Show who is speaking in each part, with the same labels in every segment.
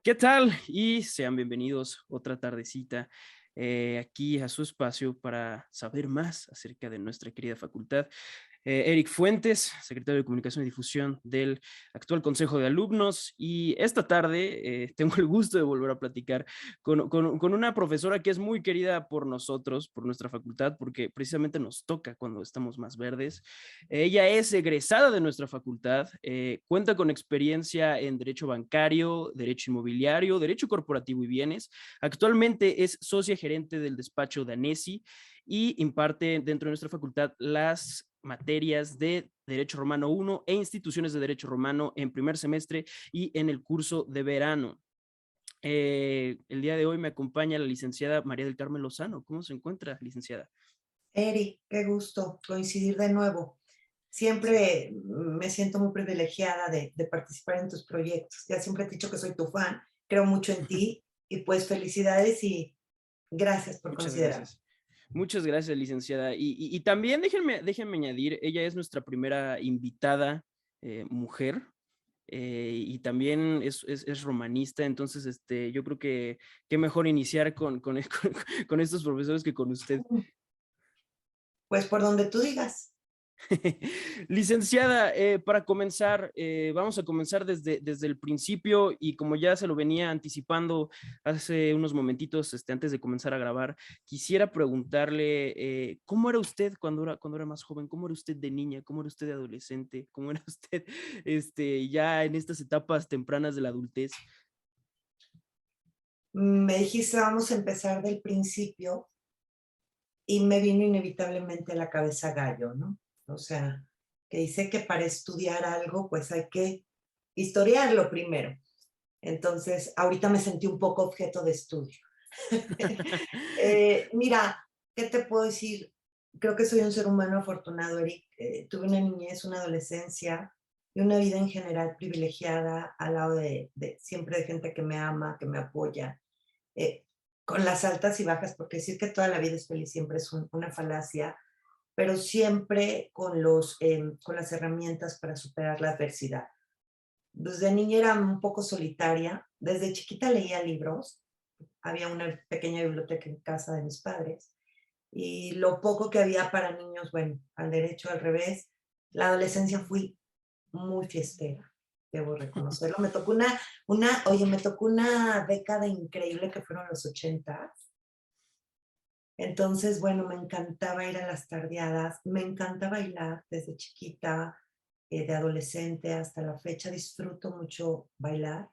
Speaker 1: ¿Qué tal? Y sean bienvenidos otra tardecita aquí a su espacio para saber más acerca de nuestra querida facultad. Eric Fuentes, secretario de Comunicación y Difusión del actual Consejo de Alumnos, y esta tarde tengo el gusto de volver a platicar con una profesora que es muy querida por nosotros, por nuestra facultad, porque precisamente nos toca cuando estamos más verdes. Ella es egresada de nuestra facultad, cuenta con experiencia en Derecho Bancario, Derecho Inmobiliario, Derecho Corporativo y Bienes. Actualmente es socia gerente del despacho Danesi y imparte dentro de nuestra facultad las materias de Derecho Romano 1 e Instituciones de Derecho Romano en primer semestre y en el curso de verano. El día de hoy me acompaña la licenciada María del Carmen Lozano. ¿Cómo se encuentra, licenciada?
Speaker 2: Eric, qué gusto coincidir de nuevo. Siempre me siento muy privilegiada de participar en tus proyectos. Ya siempre te he dicho que soy tu fan, creo mucho en ti y pues felicidades y gracias por
Speaker 1: Muchas
Speaker 2: considerarme.
Speaker 1: gracias. Muchas gracias, licenciada. Y también déjenme añadir, ella es nuestra primera invitada mujer, y también es romanista, entonces yo creo que qué mejor iniciar con estos profesores que con usted.
Speaker 2: Pues por donde tú digas.
Speaker 1: Licenciada, para comenzar, vamos a comenzar desde el principio y como ya se lo venía anticipando hace unos momentitos, antes de comenzar a grabar, quisiera preguntarle, ¿cómo era usted cuando era más joven? ¿Cómo era usted de niña? ¿Cómo era usted de adolescente? ¿Cómo era usted ya en estas etapas tempranas de la adultez?
Speaker 2: Me dijiste, vamos a empezar del principio y me vino inevitablemente a la cabeza Gallo, ¿no? O sea, que dice que para estudiar algo, pues hay que historiarlo primero. Entonces, ahorita me sentí un poco objeto de estudio. Mira, ¿qué te puedo decir? Creo que soy un ser humano afortunado, Eric. Tuve una niñez, una adolescencia y una vida en general privilegiada al lado siempre de gente que me ama, que me apoya, eh, con las altas y bajas, porque decir que toda la vida es feliz siempre es una falacia, pero siempre con las herramientas para superar la adversidad. Desde niña era un poco solitaria, desde chiquita leía libros, había una pequeña biblioteca en casa de mis padres, y lo poco que había para niños, bueno, al derecho, al revés. La adolescencia fui muy fiestera, debo reconocerlo. Oye, me tocó una década increíble que fueron los 80. Entonces, bueno, me encantaba ir a las tardeadas, me encanta bailar desde chiquita, de adolescente hasta la fecha, disfruto mucho bailar.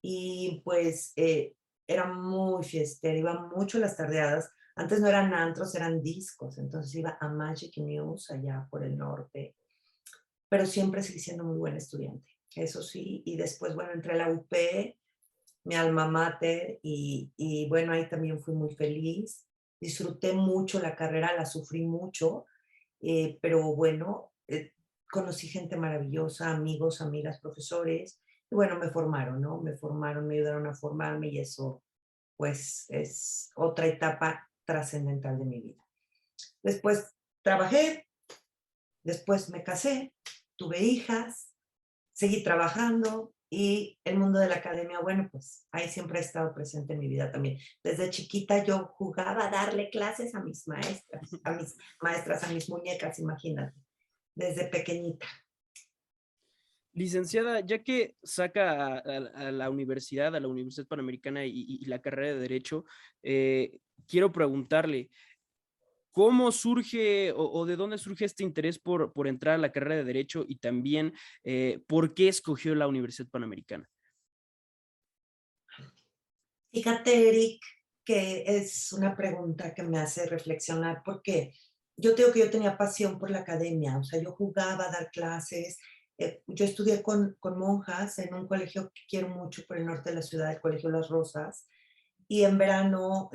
Speaker 2: Y pues era muy fiestera, iba mucho a las tardeadas. Antes no eran antros, eran discos, entonces iba a Magic News allá por el norte, pero siempre seguí siendo muy buena estudiante, eso sí. Y después, bueno, entré a la UP, mi alma mater, y bueno, ahí también fui muy feliz. Disfruté mucho la carrera, la sufrí mucho, pero bueno, conocí gente maravillosa, amigos, amigas, profesores, y bueno, me formaron, ¿no? Me formaron, me ayudaron a formarme y eso, pues, es otra etapa trascendental de mi vida. Después trabajé, después me casé, tuve hijas, seguí trabajando y el mundo de la academia, bueno, pues ahí siempre ha estado presente en mi vida también. Desde chiquita yo jugaba a darle clases a mis muñecas, imagínate, desde pequeñita.
Speaker 1: Licenciada, ya que saca a a la Universidad Panamericana y la carrera de Derecho, quiero preguntarle, ¿cómo surge o de dónde surge este interés por entrar a la carrera de Derecho y también por qué escogió la Universidad Panamericana?
Speaker 2: Fíjate, Eric, que es una pregunta que me hace reflexionar porque yo tengo que yo tenía pasión por la academia, o sea, yo jugaba a dar clases, yo estudié con monjas en un colegio que quiero mucho por el norte de la ciudad, el Colegio Las Rosas, y en verano,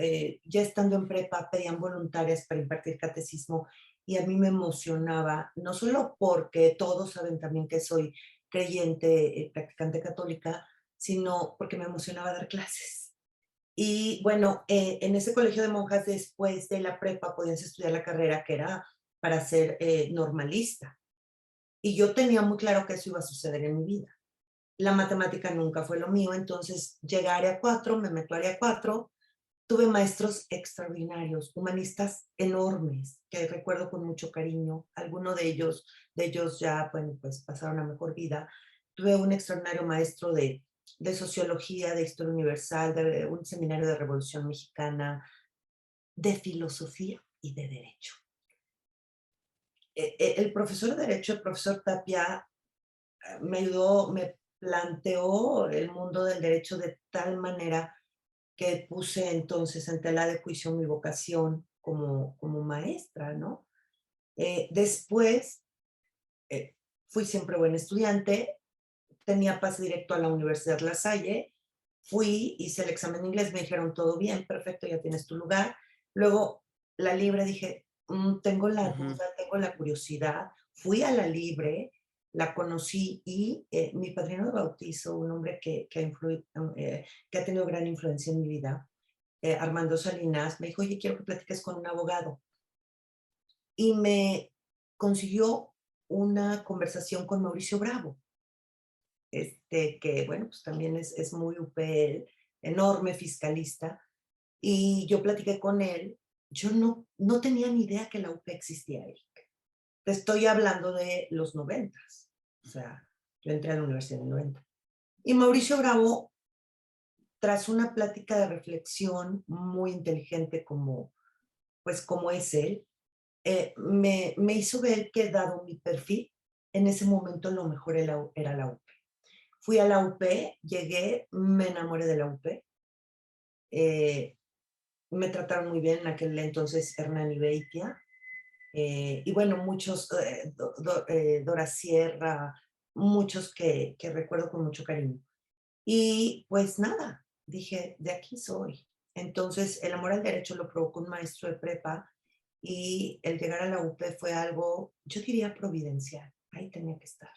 Speaker 2: ya estando en prepa, pedían voluntarias para impartir catecismo y a mí me emocionaba, no solo porque todos saben también que soy creyente, practicante católica, sino porque me emocionaba dar clases. Y bueno, en ese colegio de monjas, después de la prepa, podías estudiar la carrera que era para ser normalista. Y yo tenía muy claro que eso iba a suceder en mi vida. La matemática nunca fue lo mío, entonces llegué a área 4, me meto a área 4. Tuve maestros extraordinarios, humanistas enormes, que recuerdo con mucho cariño. Algunos de ellos ya, bueno, pues pasaron a mejor vida. Tuve un extraordinario maestro de sociología, de historia universal, de un seminario de Revolución Mexicana, de filosofía y de derecho. El profesor de derecho, el profesor Tapia, me ayudó, me planteó el mundo del derecho de tal manera que puse entonces en tela de juicio mi vocación como maestra, ¿no? Después, eh, fui siempre buen estudiante, tenía pase directo a la Universidad La Salle, fui, hice el examen de inglés, me dijeron todo bien, perfecto, ya tienes tu lugar. Luego, la libre, dije, tengo la
Speaker 1: Ujú.
Speaker 2: duda, tengo la curiosidad, fui a la libre, la conocí y mi padrino de bautizo, un hombre que ha tenido gran influencia en mi vida, Armando Salinas, me dijo, oye, quiero que platiques con un abogado. Y me consiguió una conversación con Mauricio Bravo, que bueno, pues también es muy UP, enorme fiscalista, y yo platiqué con él. Yo no tenía ni idea que la UP existía, Eric. Te estoy hablando de los 90. O sea, yo entré a la universidad en el 90. Y Mauricio Bravo, tras una plática de reflexión muy inteligente pues como es él, me hizo ver que dado mi perfil, en ese momento lo mejor era la UP. Fui a la UP, llegué, me enamoré de la UP, eh, me trataron muy bien en aquel entonces Hernán y Beitia, y bueno, muchos, Dora Sierra, muchos que recuerdo con mucho cariño. Y pues nada, dije, de aquí soy. Entonces, el amor al derecho lo provocó un maestro de prepa y el llegar a la UP fue algo, yo diría, providencial. Ahí tenía que estar.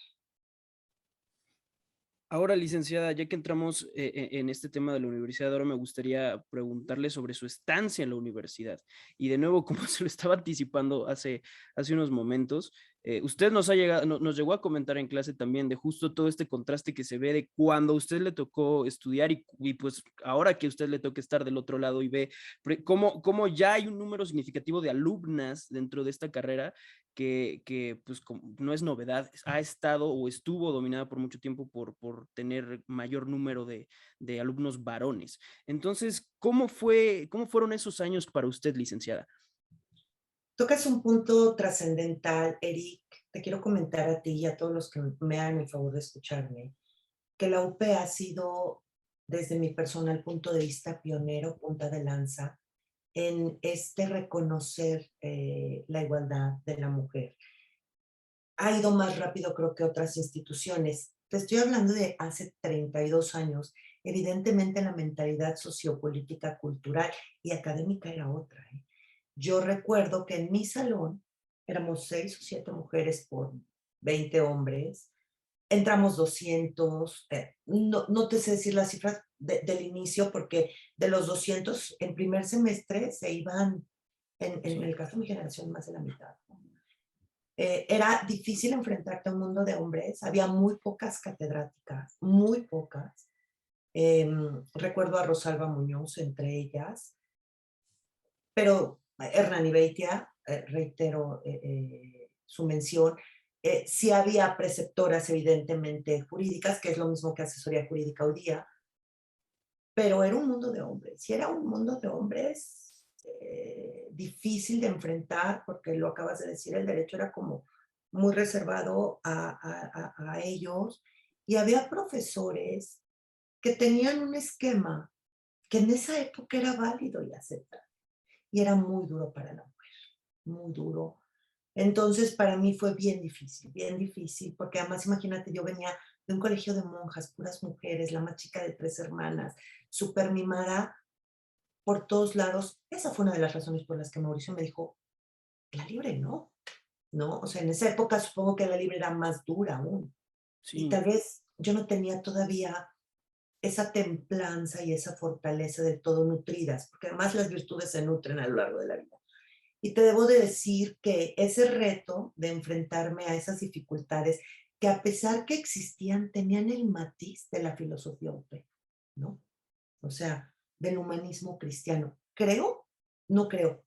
Speaker 1: Ahora, licenciada, ya que entramos en este tema de la universidad, ahora me gustaría preguntarle sobre su estancia en la universidad. Y de nuevo, como se lo estaba anticipando hace unos momentos, usted nos llegó a comentar en clase también de justo todo este contraste que se ve de cuando a usted le tocó estudiar y pues ahora que a usted le toca estar del otro lado y ve cómo ya hay un número significativo de alumnas dentro de esta carrera que pues no es novedad, ha estado o estuvo dominada por mucho tiempo por tener mayor número de alumnos varones. Entonces, cómo fueron esos años para usted, licenciada?
Speaker 2: Tocas un punto trascendental, Eric. Te quiero comentar a ti y a todos los que me hagan el favor de escucharme, que la UP ha sido, desde mi personal punto de vista, pionero, punta de lanza en este reconocer la igualdad de la mujer. Ha ido más rápido, creo, que otras instituciones. Te estoy hablando de hace 32 años. Evidentemente la mentalidad sociopolítica, cultural y académica era otra. Yo recuerdo que en mi salón éramos 6 o 7 mujeres por 20 hombres. Entramos 200. No te sé decir las cifras del inicio, porque de los 200 en primer semestre se iban, en
Speaker 1: Sí.
Speaker 2: el caso de mi generación, más de la mitad. Era difícil enfrentarte a un mundo de hombres, había muy pocas catedráticas, muy pocas. Recuerdo a Rosalba Muñoz entre ellas, pero Hernán y Beitia, reitero su mención, sí había preceptoras evidentemente jurídicas, que es lo mismo que asesoría jurídica hoy día, pero era un mundo de hombres, y era un mundo de hombres difícil de enfrentar, porque lo acabas de decir, el derecho era como muy reservado a ellos, y había profesores que tenían un esquema que en esa época era válido y aceptable, y era muy duro para la mujer, muy duro. Entonces, para mí fue bien difícil, porque además, imagínate, yo venía de un colegio de monjas, puras mujeres, la más chica de 3 hermanas, súper mimada por todos lados. Esa fue una de las razones por las que Mauricio me dijo, la libre no, ¿no? O sea, en esa época supongo que la libre era más dura aún. Y
Speaker 1: Sí.
Speaker 2: tal vez yo no tenía todavía esa templanza y esa fortaleza del todo nutridas, porque además las virtudes se nutren a lo largo de la vida. Y te debo de decir que ese reto de enfrentarme a esas dificultades que a pesar que existían, tenían el matiz de la filosofía UP, ¿no? O sea, del humanismo cristiano. ¿Creo? No creo.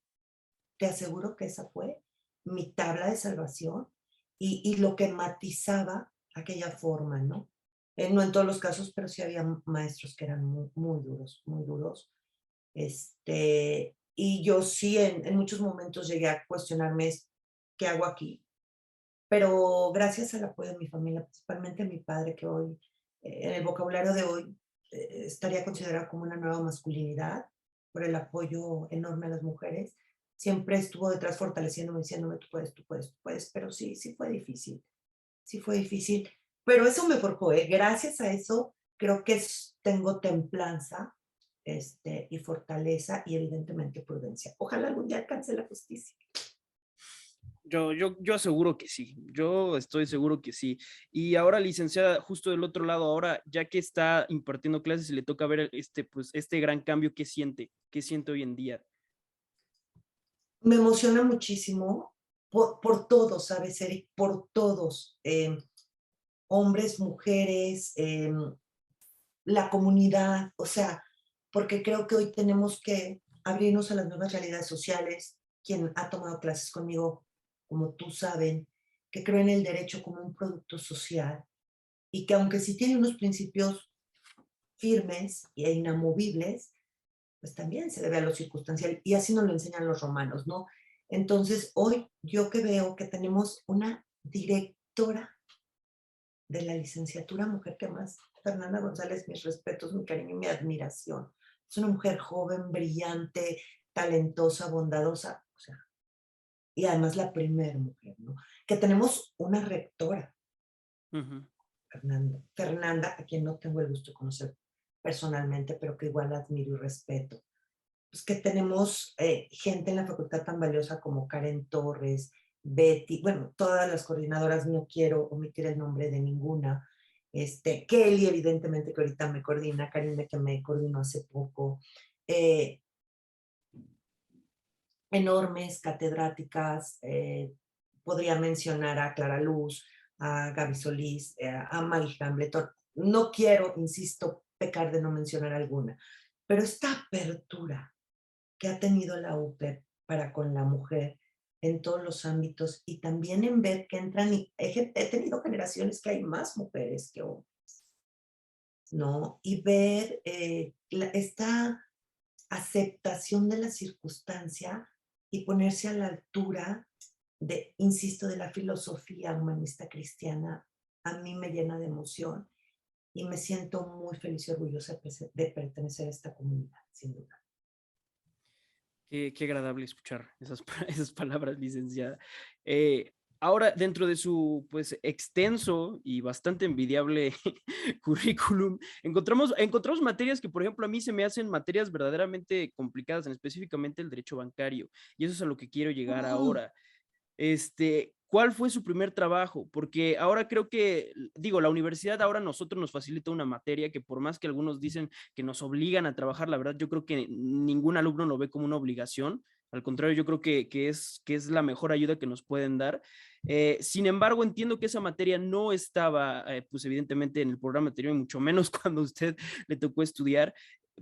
Speaker 2: Te aseguro que esa fue mi tabla de salvación y lo que matizaba aquella forma, ¿no? No en todos los casos, pero sí había maestros que eran muy, muy duros, muy duros. Y yo sí en muchos momentos llegué a cuestionarme qué hago aquí, pero gracias al apoyo de mi familia, principalmente mi padre, que hoy, en el vocabulario de hoy, estaría considerado como una nueva masculinidad, por el apoyo enorme a las mujeres, siempre estuvo detrás fortaleciéndome, diciéndome, tú puedes, tú puedes, tú puedes, pero sí, sí fue difícil, pero eso me forjó, ¿eh? Gracias a eso creo que tengo templanza, y fortaleza y evidentemente prudencia. Ojalá algún día alcance la justicia.
Speaker 1: Yo aseguro que sí, yo estoy seguro que sí. Y ahora, licenciada, justo del otro lado, ahora ya que está impartiendo clases y le toca ver pues, este gran cambio, ¿qué siente? ¿Qué siente hoy en día?
Speaker 2: Me emociona muchísimo por todos, ¿sabes, Eric? Por todos, hombres, mujeres, la comunidad, o sea, porque creo que hoy tenemos que abrirnos a las nuevas realidades sociales. Quien ha tomado clases conmigo, como tú saben, que creo en el derecho como un producto social y que aunque sí tiene unos principios firmes e inamovibles, pues también se debe a lo circunstancial y así nos lo enseñan los romanos, ¿no? Entonces, hoy yo que veo que tenemos una directora de la licenciatura, mujer que más, Fernanda González, mis respetos, mi cariño y mi admiración. Es una mujer joven, brillante, talentosa, bondadosa, o sea, y además la primera mujer, ¿no? Que tenemos una rectora,
Speaker 1: Ujú.
Speaker 2: Fernanda, a quien no tengo el gusto de conocer personalmente, pero que igual admiro y respeto. Pues que tenemos gente en la facultad tan valiosa como Karen Torres, Betty, bueno, todas las coordinadoras, no quiero omitir el nombre de ninguna, Kelly, evidentemente, que ahorita me coordina, Karina, que me coordinó hace poco, eh, enormes catedráticas, podría mencionar a Clara Luz, a Gaby Solís, a Mari Hambleton. No quiero, insisto, pecar de no mencionar alguna, pero esta apertura que ha tenido la UPEP para con la mujer en todos los ámbitos y también en ver que entran, y he tenido generaciones que hay más mujeres que hombres, ¿no? Y ver esta aceptación de la circunstancia y ponerse a la altura de, insisto, de la filosofía humanista cristiana, a mí me llena de emoción y me siento muy feliz y orgullosa de pertenecer a esta comunidad, sin duda.
Speaker 1: Qué agradable escuchar esas palabras, licenciada. Eh, Ahora, dentro de su pues extenso y bastante envidiable currículum, encontramos materias que, por ejemplo, a mí se me hacen materias verdaderamente complicadas, en específicamente el derecho bancario, y eso es a lo que quiero llegar
Speaker 2: Mm.
Speaker 1: ahora. ¿Cuál fue su primer trabajo? Porque ahora creo que, digo, la universidad ahora nosotros nos facilita una materia que por más que algunos dicen que nos obligan a trabajar, la verdad yo creo que ningún alumno lo ve como una obligación. Al contrario, yo creo que es la mejor ayuda que nos pueden dar. Sin embargo, entiendo que esa materia no estaba, pues evidentemente en el programa anterior, y mucho menos cuando a usted le tocó estudiar,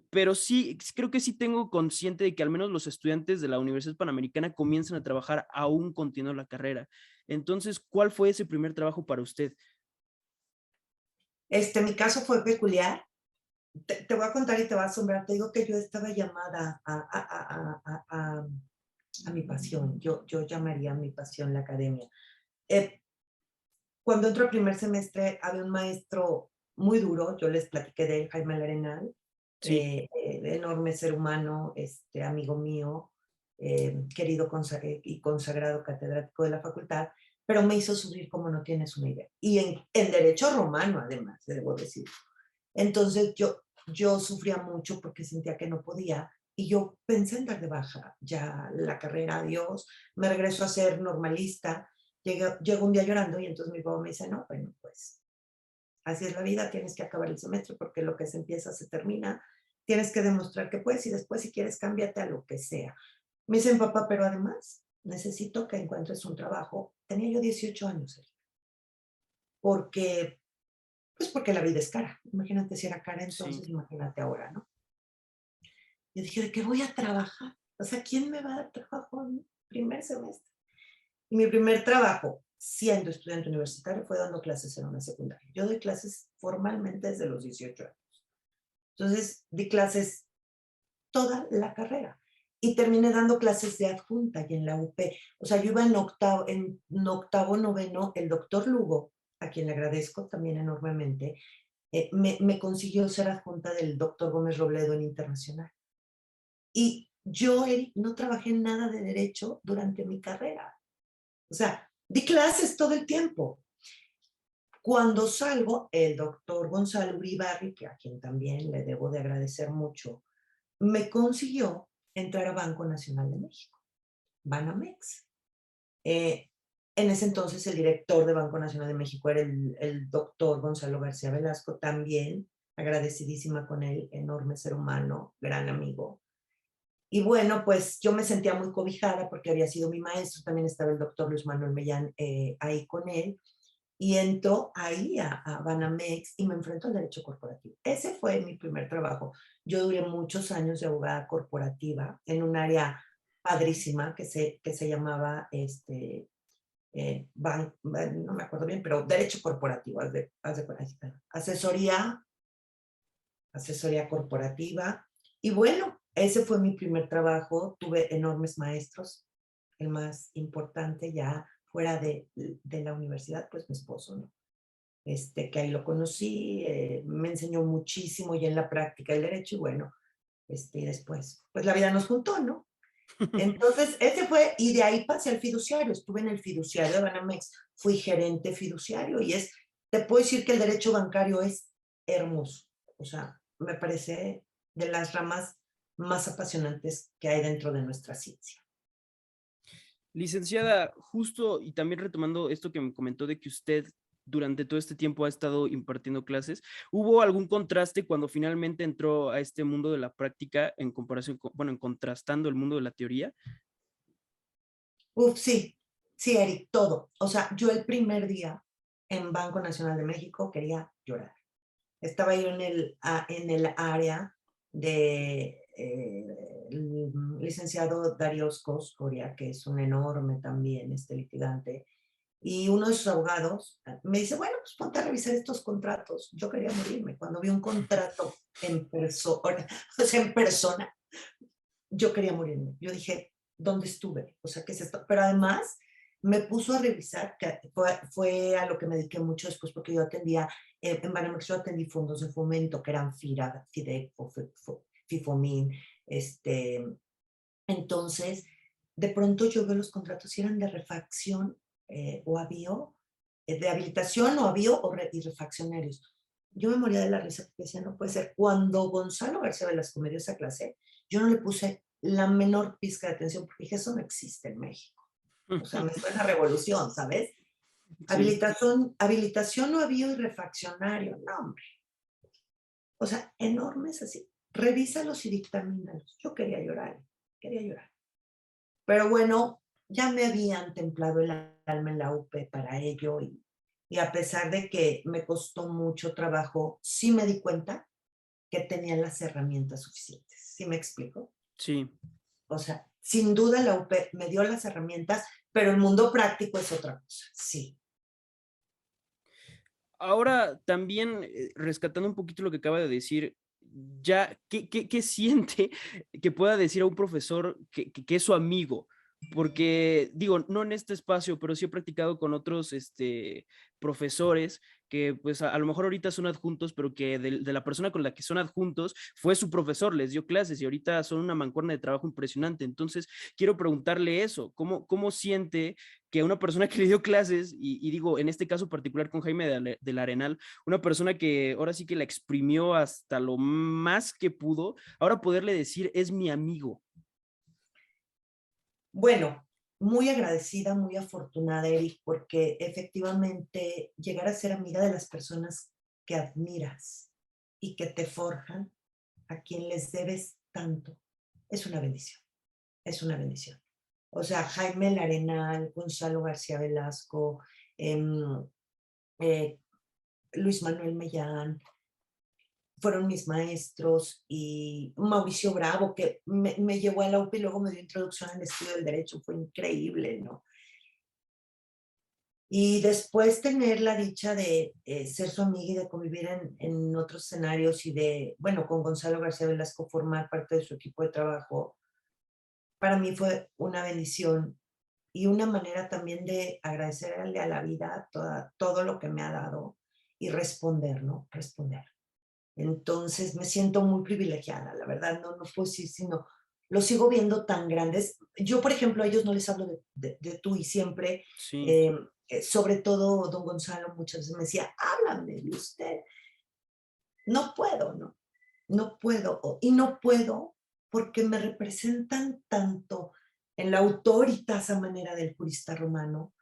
Speaker 1: pero sí, creo que sí tengo consciente de que al menos los estudiantes de la Universidad Panamericana comienzan a trabajar aún continuando la carrera. Entonces, ¿cuál fue ese primer trabajo para usted?
Speaker 2: Mi caso fue peculiar. Te voy a contar y te va a asombrar. Te digo que yo estaba llamada a mi pasión. Yo llamaría a mi pasión la academia. Eh, Cuando entro al primer semestre, había un maestro muy duro. Yo les platiqué de él, Jaime Larenal,
Speaker 1: Sí,
Speaker 2: enorme ser humano, amigo mío, querido y consagrado catedrático de la facultad, pero me hizo sufrir como no tienes una idea. Y en derecho romano, además, debo decir. Entonces yo sufría mucho porque sentía que no podía y yo pensé en dar de baja ya la carrera, adiós, me regreso a ser normalista. Llego un día llorando y entonces mi papá me dice, no, bueno, pues así es la vida, tienes que acabar el semestre porque lo que se empieza se termina, tienes que demostrar que puedes y después si quieres cámbiate a lo que sea. Me dicen, papá, pero además necesito que encuentres un trabajo. Tenía yo 18 años. porque, pues porque la vida es cara. Imagínate si era cara
Speaker 1: Sí,
Speaker 2: entonces, imagínate ahora, ¿no? Yo dije, ¿de qué voy a trabajar? O sea, ¿quién me va a dar trabajo en mi primer semestre? Y mi primer trabajo, siendo estudiante universitario, fue dando clases en una secundaria. Yo doy clases formalmente desde los 18 años. Entonces, di clases toda la carrera. Y terminé dando clases de adjunta y en la UP. O sea, yo iba en octavo, noveno, el doctor Lugo, a quien le agradezco también enormemente, me consiguió ser adjunta del doctor Gómez Robledo en Internacional. Y yo, Eric, no trabajé en nada de derecho durante mi carrera. O sea, di clases todo el tiempo. Cuando salgo, el doctor Gonzalo Uribarri, que a quien también le debo de agradecer mucho, me consiguió entrar a Banco Nacional de México, Banamex. Eh, en ese entonces el director de Banco Nacional de México era el doctor Gonzalo García Velasco, también agradecidísima con él, enorme ser humano, gran amigo. Y bueno, pues yo me sentía muy cobijada porque había sido mi maestro, también estaba el doctor Luis Manuel Mellán ahí con él, y entro ahí a Banamex y me enfrento al derecho corporativo. Ese fue mi primer trabajo. Yo duré muchos años de abogada corporativa en un área padrísima que se llamaba, no me acuerdo bien, pero derecho corporativo, asesoría, asesoría corporativa. Y bueno, ese fue mi primer trabajo. Tuve enormes maestros. El más importante ya fuera de la universidad, pues mi esposo, ¿no? Que ahí lo conocí, me enseñó muchísimo ya en la práctica del derecho y bueno, y después, pues la vida nos juntó, ¿no? Entonces, ese fue, y de ahí pasé al fiduciario, estuve en el fiduciario de Banamex, fui gerente fiduciario y te puedo decir que el derecho bancario es hermoso, o sea, me parece de las ramas más apasionantes que hay dentro de nuestra ciencia.
Speaker 1: licenciada, justo y también retomando esto que me comentó de que usted durante todo este tiempo ha estado impartiendo clases, ¿hubo algún contraste cuando finalmente entró a este mundo de la práctica en comparación con, bueno, en contrastando el mundo de la teoría?
Speaker 2: Uf, sí, sí, Eric, todo. O sea, yo el primer día en Banco Nacional de México quería llorar. Estaba yo en el área de el licenciado Darío Coria, que es un enorme también litigante, y uno de sus abogados me dice, bueno, pues ponte a revisar estos contratos. Yo quería morirme. Cuando vi un contrato en persona, o sea, en persona, yo quería morirme. Yo dije, ¿dónde estuve? O sea, ¿qué es esto? Pero además me puso a revisar, que fue a lo que me dediqué mucho después, porque yo atendía, en Banamex yo atendí fondos de fomento, que eran FIRA, FIDECO, FIFOMIN, entonces, de pronto yo veo los contratos y eran de refacción o avío, de habilitación o avío y refaccionarios. Yo me moría de la risa porque decía, no puede ser. Cuando Gonzalo García Velasco me dio esa clase, yo no le puse la menor pizca de atención porque dije, eso no existe en México. O sea, me suena a revolución, ¿sabes?
Speaker 1: Sí.
Speaker 2: Habilitación o avío y refaccionario, no, hombre. O sea, enormes así. Revísalos y dictamínalos. Yo quería llorar, quería llorar. Pero bueno, ya me habían templado el alma en la UP para ello y a pesar de que me costó mucho trabajo, sí me di cuenta que tenía las herramientas suficientes. ¿Sí me explico?
Speaker 1: Sí.
Speaker 2: O sea, sin duda la UP me dio las herramientas, pero el mundo práctico es otra cosa. Sí.
Speaker 1: Ahora también, rescatando un poquito lo que acaba de decir, ya, ¿qué siente que pueda decir a un profesor que es su amigo? Porque, digo, no en este espacio, pero sí he practicado con otros profesores que, pues, a lo mejor ahorita son adjuntos, pero que de la persona con la que son adjuntos fue su profesor, les dio clases y ahorita son una mancuerna de trabajo impresionante. Entonces, quiero preguntarle eso, ¿cómo siente que una persona que le dio clases, y digo, en este caso particular con Jaime del Arenal, una persona que ahora sí que la exprimió hasta lo más que pudo, ahora poderle decir, es mi amigo?
Speaker 2: Bueno, muy agradecida, muy afortunada, Eric, porque efectivamente llegar a ser amiga de las personas que admiras y que te forjan, a quien les debes tanto, es una bendición, es una bendición. O sea, Jaime Larenal, Gonzalo García Velasco, Luis Manuel Mellán, fueron mis maestros, y Mauricio Bravo, que me llevó a la UP y luego me dio introducción al estudio del derecho, fue increíble, ¿no? Y después tener la dicha de ser su amiga y de convivir en otros escenarios y de, bueno, con Gonzalo García Velasco formar parte de su equipo de trabajo, para mí fue una bendición y una manera también de agradecerle a la vida todo lo que me ha dado y responder, ¿no? Responder. Entonces me siento muy privilegiada, la verdad, no puedo decir, sino los sigo viendo tan grandes. Yo, por ejemplo, a ellos no les hablo de tú y siempre,
Speaker 1: Sí.
Speaker 2: eh, sobre todo don Gonzalo muchas veces me decía, háblame de usted. No puedo, ¿no? No puedo. Y no puedo porque me representan tanto en la autoritas a manera del jurista romano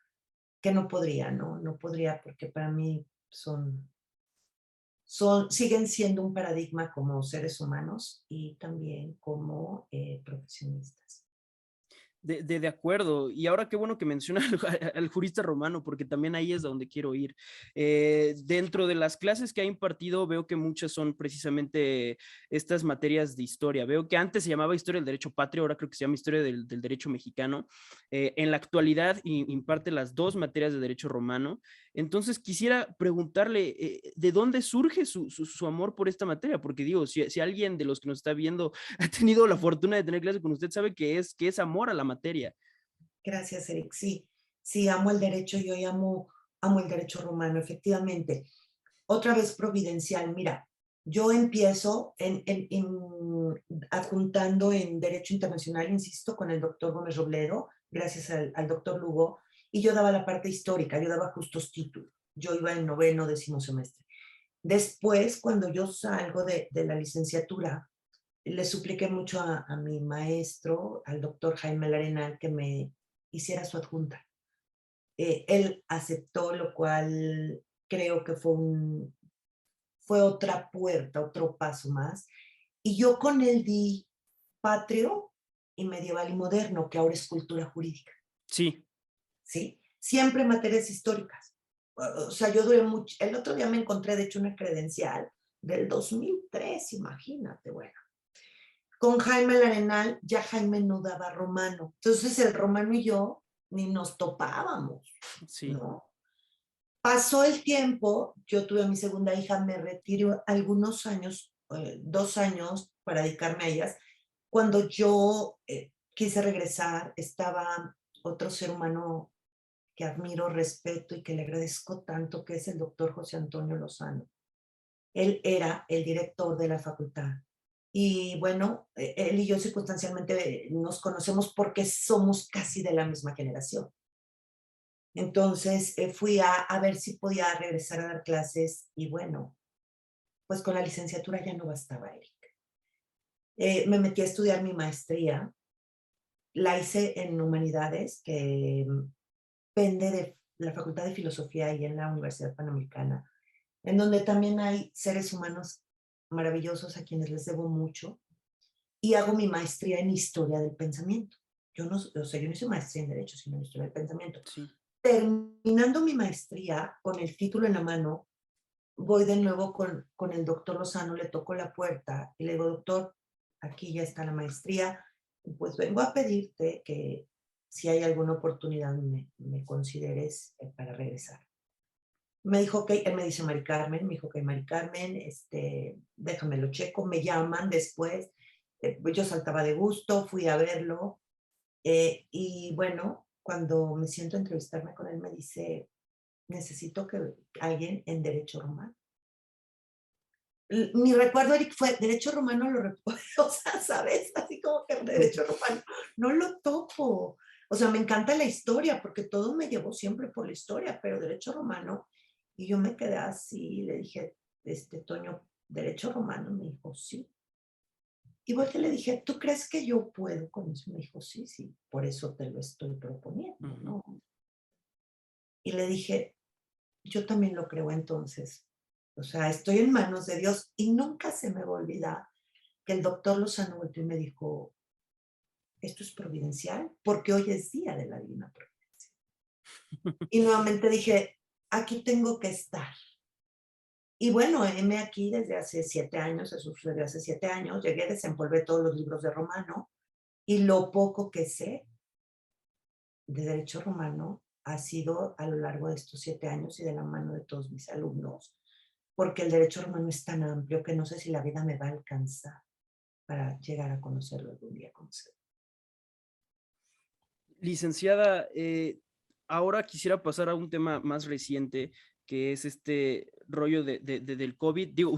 Speaker 2: que no podría, ¿no? No podría porque para mí siguen siendo un paradigma como seres humanos y también como profesionistas.
Speaker 1: De acuerdo. Y ahora qué bueno que menciona al jurista romano, porque también ahí es donde quiero ir. Dentro de las clases que ha impartido, veo que muchas son precisamente estas materias de historia. Veo que antes se llamaba Historia del Derecho Patrio, ahora creo que se llama Historia del Derecho Mexicano. En la actualidad imparte las dos materias de Derecho Romano. Entonces quisiera preguntarle, ¿de dónde surge su amor por esta materia? Porque digo, si alguien de los que nos está viendo ha tenido la fortuna de tener clase con usted, sabe que es amor a la materia.
Speaker 2: Gracias, Eric. Sí, sí, amo el derecho, yo amo el derecho romano, efectivamente. Otra vez providencial, mira, yo empiezo adjuntando en Derecho Internacional, insisto, con el doctor Gómez Robledo, gracias al doctor Lugo, y yo daba la parte histórica, yo daba justos títulos. Yo iba en noveno, décimo semestre. Después, cuando yo salgo de la licenciatura, le supliqué mucho a mi maestro, al doctor Jaime Larenal, que me hiciera su adjunta. Él aceptó, lo cual creo que fue otra puerta, otro paso más. Y yo con él di patrio y medieval y moderno, que ahora es cultura jurídica.
Speaker 1: Sí.
Speaker 2: ¿Sí? Siempre materias históricas. O sea, yo duré mucho. El otro día me encontré, de hecho, una credencial del 2003, imagínate, bueno. Con Jaime Larenal, ya Jaime no daba romano. Entonces el romano y yo ni nos topábamos,
Speaker 1: Sí.
Speaker 2: ¿no? Pasó el tiempo, yo tuve a mi segunda hija, me retiro algunos años, 2 años para dedicarme a ellas. Cuando yo quise regresar, estaba otro ser humano que admiro, respeto y que le agradezco tanto, que es el doctor José Antonio Lozano. Él era el director de la facultad. Y bueno, él y yo circunstancialmente nos conocemos porque somos casi de la misma generación. Entonces fui a ver si podía regresar a dar clases y bueno, pues con la licenciatura ya no bastaba, Eric. Me metí a estudiar mi maestría, la hice en humanidades, que pende de la Facultad de Filosofía y en la Universidad Panamericana, en donde también hay seres humanos maravillosos a quienes les debo mucho, y hago mi maestría en Historia del Pensamiento. Yo no hice maestría en Derecho, sino en Historia del Pensamiento.
Speaker 1: Sí.
Speaker 2: Terminando mi maestría, con el título en la mano, voy de nuevo con el doctor Lozano, le toco la puerta y le digo, doctor, aquí ya está la maestría, pues vengo a pedirte que si hay alguna oportunidad me consideres para regresar. Me dijo que, él me dice Mari Carmen, me dijo que Mari Carmen, déjame lo checo, me llaman después, yo saltaba de gusto, fui a verlo, y bueno, cuando me siento a entrevistarme con él, me dice, necesito que alguien en derecho romano. Mi recuerdo, Eric, fue derecho romano, lo recuerdo, o sea, ¿sabes? Así como que derecho romano, no lo topo. O sea, me encanta la historia, porque todo me llevó siempre por la historia, pero derecho romano, y yo me quedé así, le dije, Toño, ¿derecho romano? Me dijo, sí. Igual que le dije, ¿tú crees que yo puedo con eso? Me dijo, sí, sí, por eso te lo estoy proponiendo, ¿no? Y le dije, yo también lo creo entonces. O sea, estoy en manos de Dios y nunca se me va a olvidar que el doctor Lozano volteó y me dijo, esto es providencial porque hoy es día de la Divina Providencia. Y nuevamente dije, aquí tengo que estar. Y bueno, heme aquí desde hace 7 años, eso sucedió hace 7 años, llegué, desempolvé todos los libros de romano y lo poco que sé de derecho romano ha sido a lo largo de estos 7 años y de la mano de todos mis alumnos, porque el derecho romano es tan amplio que no sé si la vida me va a alcanzar para llegar a conocerlo algún día como ser.
Speaker 1: Licenciada, ahora quisiera pasar a un tema más reciente, que es este rollo del COVID. Digo,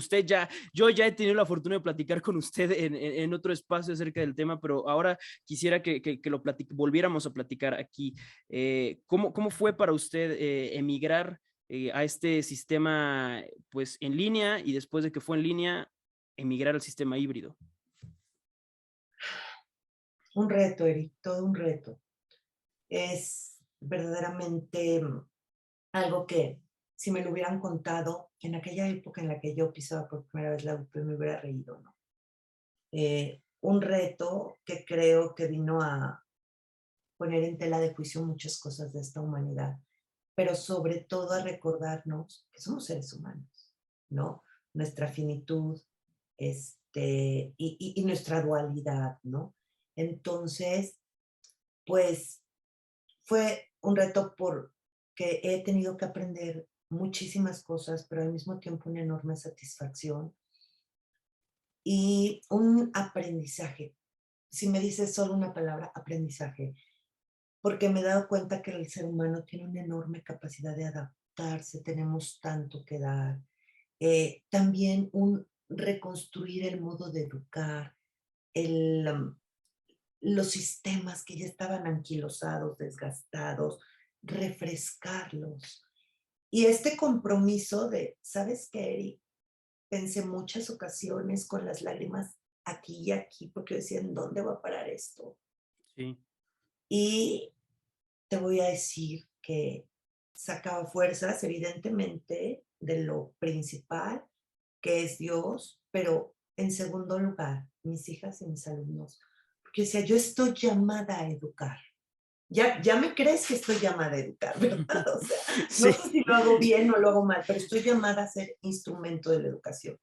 Speaker 1: yo ya he tenido la fortuna de platicar con usted en otro espacio acerca del tema, pero ahora quisiera que volviéramos a platicar aquí. ¿Cómo fue para usted emigrar a este sistema pues en línea y después de que fue en línea, emigrar al sistema híbrido?
Speaker 2: Un reto, Eric, todo un reto. Es verdaderamente algo que si me lo hubieran contado en aquella época en la que yo pisaba por primera vez la UP, me hubiera reído, ¿no? Un reto que creo que vino a poner en tela de juicio muchas cosas de esta humanidad, pero sobre todo a recordarnos que somos seres humanos, ¿no? Nuestra finitud, y nuestra dualidad, ¿no? Entonces, pues fue un reto porque he tenido que aprender muchísimas cosas, pero al mismo tiempo una enorme satisfacción y un aprendizaje. Si me dices solo una palabra, aprendizaje, porque me he dado cuenta que el ser humano tiene una enorme capacidad de adaptarse, tenemos tanto que dar. También un reconstruir el modo de educar, el, los sistemas que ya estaban anquilosados, desgastados, refrescarlos. Y este compromiso de, ¿sabes qué, Eric? Pensé muchas ocasiones con las lágrimas aquí y aquí, porque decía, ¿en dónde va a parar esto?
Speaker 1: Sí.
Speaker 2: Y te voy a decir que sacaba fuerzas, evidentemente, de lo principal, que es Dios, pero en segundo lugar, mis hijas y mis alumnos. Porque decía, yo estoy llamada a educar. Ya me crees que estoy llamada a educar, ¿verdad? O sea, no
Speaker 1: Sí.
Speaker 2: sé si lo hago bien o lo hago mal, pero estoy llamada a ser instrumento de la educación.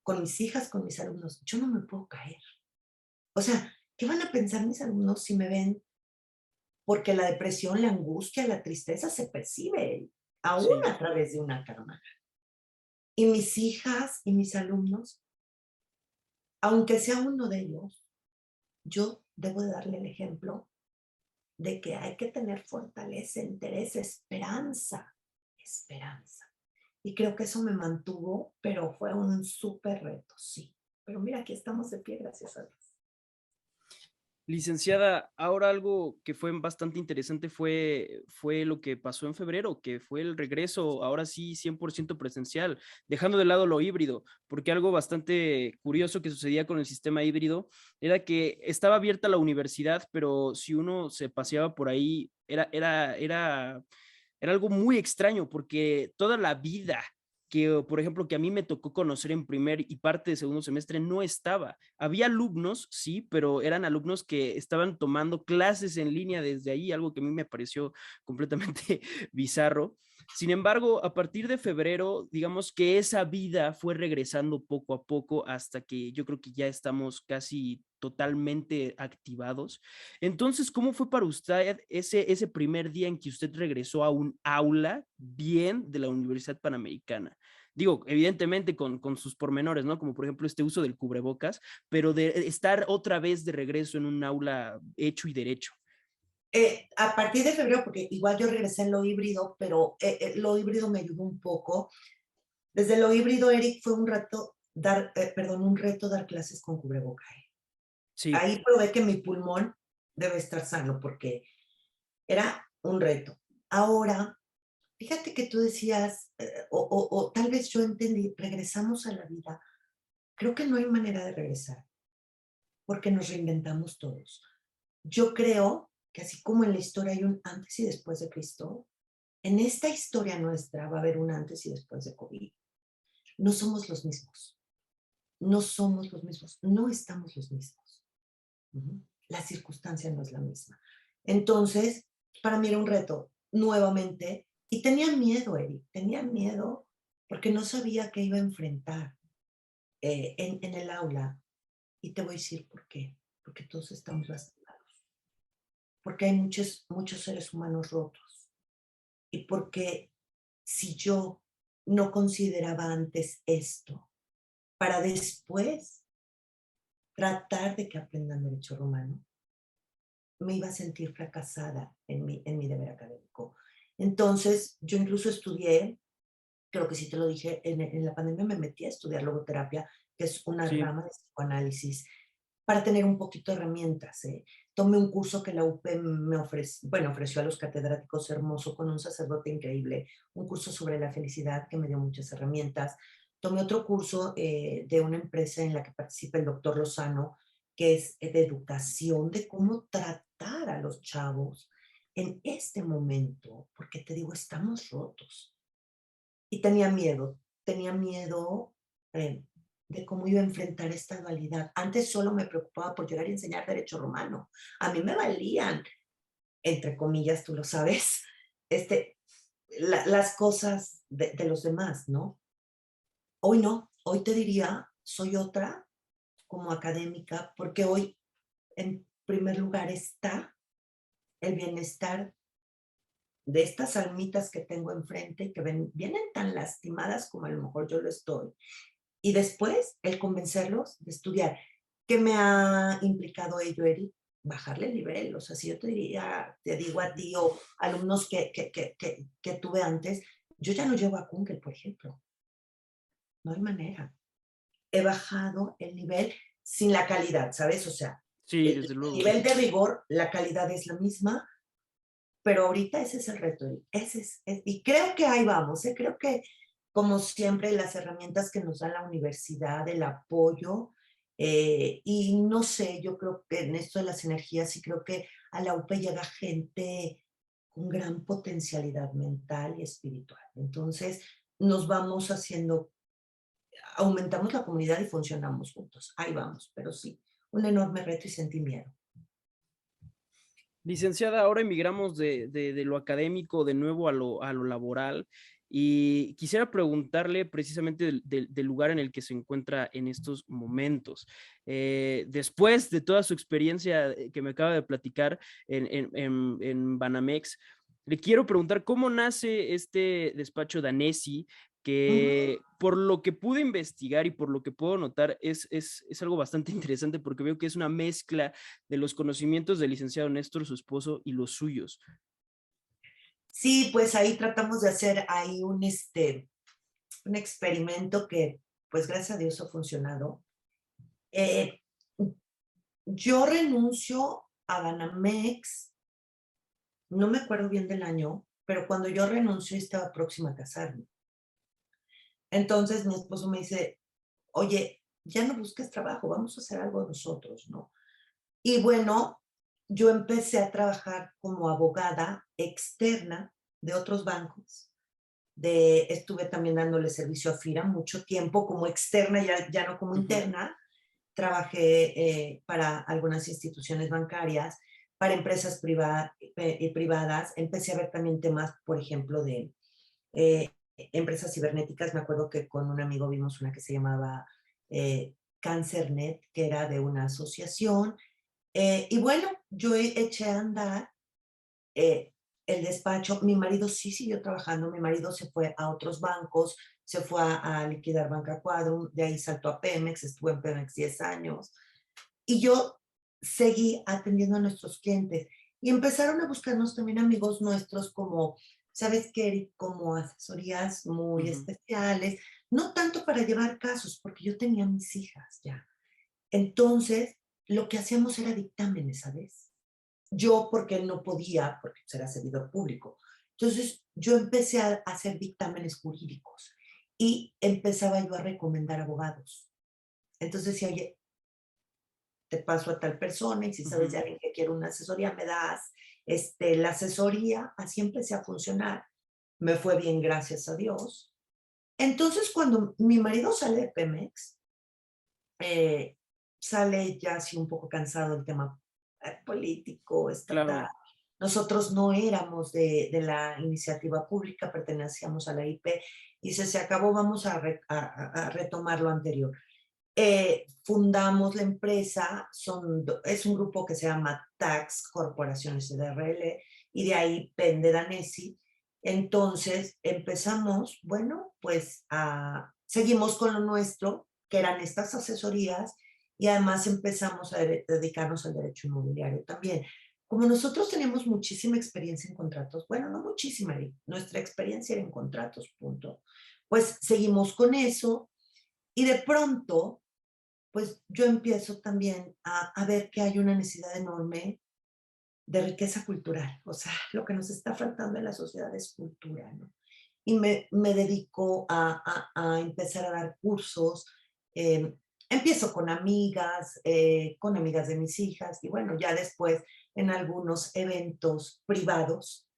Speaker 2: Con mis hijas, con mis alumnos, yo no me puedo caer. O sea, ¿qué van a pensar mis alumnos si me ven? Porque la depresión, la angustia, la tristeza se percibe aún
Speaker 1: Sí.
Speaker 2: a través de una cámara. Y mis hijas y mis alumnos, aunque sea uno de ellos, yo debo de darle el ejemplo de que hay que tener fortaleza, interés, esperanza, esperanza. Y creo que eso me mantuvo, pero fue un súper reto, sí. Pero mira, aquí estamos de pie, gracias a Dios.
Speaker 1: Licenciada, ahora algo que fue bastante interesante fue lo que pasó en febrero, que fue el regreso, ahora sí, 100% presencial, dejando de lado lo híbrido, porque algo bastante curioso que sucedía con el sistema híbrido era que estaba abierta la universidad, pero si uno se paseaba por ahí, era algo muy extraño, porque toda la vida que, por ejemplo, que a mí me tocó conocer en primer y parte de segundo semestre no estaba. Había alumnos, sí, pero eran alumnos que estaban tomando clases en línea desde ahí, algo que a mí me pareció completamente bizarro. Sin embargo, a partir de febrero, digamos que esa vida fue regresando poco a poco hasta que yo creo que ya estamos casi totalmente activados. Entonces, ¿cómo fue para usted ese primer día en que usted regresó a un aula bien de la Universidad Panamericana? Digo, evidentemente con sus pormenores, ¿no? Como por ejemplo este uso del cubrebocas, pero de estar otra vez de regreso en un aula hecho y derecho.
Speaker 2: A partir de febrero, porque igual yo regresé en lo híbrido, pero lo híbrido me ayudó un poco. Desde lo híbrido, Eric, fue un reto dar clases con cubreboca.
Speaker 1: Sí,
Speaker 2: Ahí probé que mi pulmón debe estar sano porque era un reto. Ahora, fíjate que tú decías, o tal vez yo entendí, regresamos a la vida. Creo que no hay manera de regresar porque nos reinventamos todos. Yo creo que así como en la historia hay un antes y después de Cristo, en esta historia nuestra va a haber un antes y después de COVID. No somos los mismos. No somos los mismos. No estamos los mismos. La circunstancia no es la misma. Entonces, para mí era un reto nuevamente y tenía miedo, Eric, tenía miedo porque no sabía qué iba a enfrentar en el aula. Y te voy a decir por qué. Porque todos estamos lastimados. Porque hay muchos seres humanos rotos. Y porque si yo no consideraba antes esto, para después tratar de que aprendan derecho romano, me iba a sentir fracasada en mi deber académico. Entonces, yo incluso estudié, creo que sí te lo dije, en la pandemia me metí a estudiar logoterapia, que es una
Speaker 1: Sí,
Speaker 2: rama de psicoanálisis, para tener un poquito de herramientas. Tomé un curso que la UP me ofreció, bueno, ofreció a los catedráticos hermoso con un sacerdote increíble, un curso sobre la felicidad que me dio muchas herramientas. Tomé otro curso de una empresa en la que participa el doctor Lozano, que es de educación, de cómo tratar a los chavos en este momento, porque te digo, estamos rotos. Y tenía miedo eh, de cómo iba a enfrentar esta dualidad. Antes solo me preocupaba por llegar y enseñar derecho romano. A mí me valían, entre comillas, tú lo sabes, este, las cosas de los demás, ¿no? Hoy no, hoy te diría, soy otra como académica, porque hoy en primer lugar está el bienestar de estas almitas que tengo enfrente, que vienen tan lastimadas como a lo mejor yo lo estoy. Y después, el convencerlos de estudiar. ¿Qué me ha implicado ello, Eric? Bajarle el nivel. O sea, si yo te digo a ti o alumnos que tuve antes, yo ya no llevo a Kunkel, por ejemplo. No hay manera. He bajado el nivel sin la calidad, ¿sabes? O sea,
Speaker 1: sí,
Speaker 2: el
Speaker 1: desde luego.
Speaker 2: nivel de rigor, la calidad es la misma, pero ahorita ese es el reto. Ese y creo que ahí vamos, ¿eh? Creo que, como siempre, las herramientas que nos da la universidad, el apoyo, y no sé, yo creo que en esto de las energías, sí creo que a la UP llega gente con gran potencialidad mental y espiritual. Entonces, nos vamos haciendo, aumentamos la comunidad y funcionamos juntos. Ahí vamos, pero sí, un enorme reto y sentí miedo.
Speaker 1: Licenciada, ahora emigramos de lo académico de nuevo a lo laboral y quisiera preguntarle precisamente del lugar en el que se encuentra en estos momentos. Después de toda su experiencia que me acaba de platicar en Banamex, le quiero preguntar cómo nace este despacho Danesi,
Speaker 2: Ujú.
Speaker 1: que por lo que pude investigar y por lo que puedo notar es algo bastante interesante porque veo que es una mezcla de los conocimientos del licenciado Néstor, su esposo, y los suyos.
Speaker 2: Sí, pues ahí tratamos de hacer ahí un experimento que, pues gracias a Dios ha funcionado. Eh, yo renuncio a Banamex, no me acuerdo bien del año, pero cuando yo renuncio estaba próxima a casarme. Entonces mi esposo me dice, oye, ya no busques trabajo, vamos a hacer algo nosotros, ¿no? Y bueno, yo empecé a trabajar como abogada externa de otros bancos. Estuve también dándole servicio a FIRA mucho tiempo como externa, ya no como
Speaker 1: Uh -huh.
Speaker 2: interna. Trabajé para algunas instituciones bancarias, para empresas privadas. Empecé a ver también temas, por ejemplo, de eh, empresas cibernéticas. Me acuerdo que con un amigo vimos una que se llamaba CancerNet, que era de una asociación. Y bueno, yo eché a andar eh, el despacho. Mi marido sí siguió trabajando, mi marido se fue a otros bancos, se fue a liquidar Banca Quadrum, de ahí saltó a Pemex, estuvo en Pemex 10 años, y yo seguí atendiendo a nuestros clientes, y empezaron a buscarnos también amigos nuestros como, ¿sabes qué, Eric? Como asesorías
Speaker 1: Uh
Speaker 2: muy
Speaker 1: -huh.
Speaker 2: especiales, no tanto para llevar casos, porque yo tenía mis hijas ya. Entonces, lo que hacíamos era dictámenes, ¿sabes? Yo porque él no podía, porque era servidor público. Entonces yo empecé a hacer dictámenes jurídicos y empezaba yo a recomendar abogados. Entonces decía, oye, te paso a tal persona y si
Speaker 1: Uh
Speaker 2: sabes
Speaker 1: -huh.
Speaker 2: de alguien que quiere una asesoría, me das la asesoría. Así empecé a funcionar. Me fue bien, gracias a Dios. Entonces cuando mi marido sale de Pemex, eh, sale ya así un poco cansado del tema político, estatal,
Speaker 1: Claro.
Speaker 2: Nosotros no éramos de la iniciativa pública, pertenecíamos a la IP, y se acabó, vamos a retomar lo anterior. Fundamos la empresa, es un grupo que se llama Tax Corporaciones SRL, y de ahí pende Danesi. Entonces empezamos, bueno, pues seguimos con lo nuestro, que eran estas asesorías, y además empezamos a dedicarnos al derecho inmobiliario también. Como nosotros tenemos muchísima experiencia en contratos, bueno, no muchísima, nuestra experiencia era en contratos, punto. Pues seguimos con eso, y de pronto pues yo empiezo también a ver que hay una necesidad enorme de riqueza cultural. O sea, lo que nos está faltando en la sociedad es cultura, ¿no? Y me dedico a empezar a dar cursos. eh, Empiezo con amigas de mis hijas, y bueno, ya después en algunos eventos privados,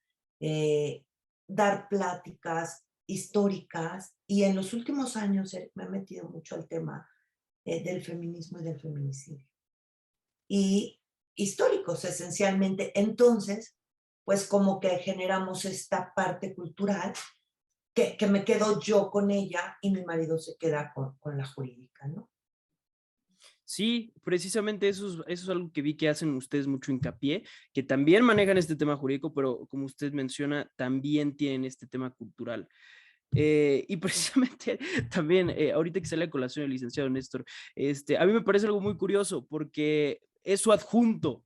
Speaker 2: eh, dar pláticas históricas, y en los últimos años me he metido mucho al tema del feminismo y del feminicidio. Y históricos, esencialmente. Entonces, pues como que generamos esta parte cultural que me quedo yo con ella, y mi marido se queda con la jurídica, ¿no?
Speaker 1: Sí, precisamente eso es algo que vi que hacen ustedes mucho hincapié, que también manejan este tema jurídico, pero como usted menciona, también tienen este tema cultural. Y precisamente también, ahorita que sale a colación el licenciado Néstor, a mí me parece algo muy curioso porque es su adjunto.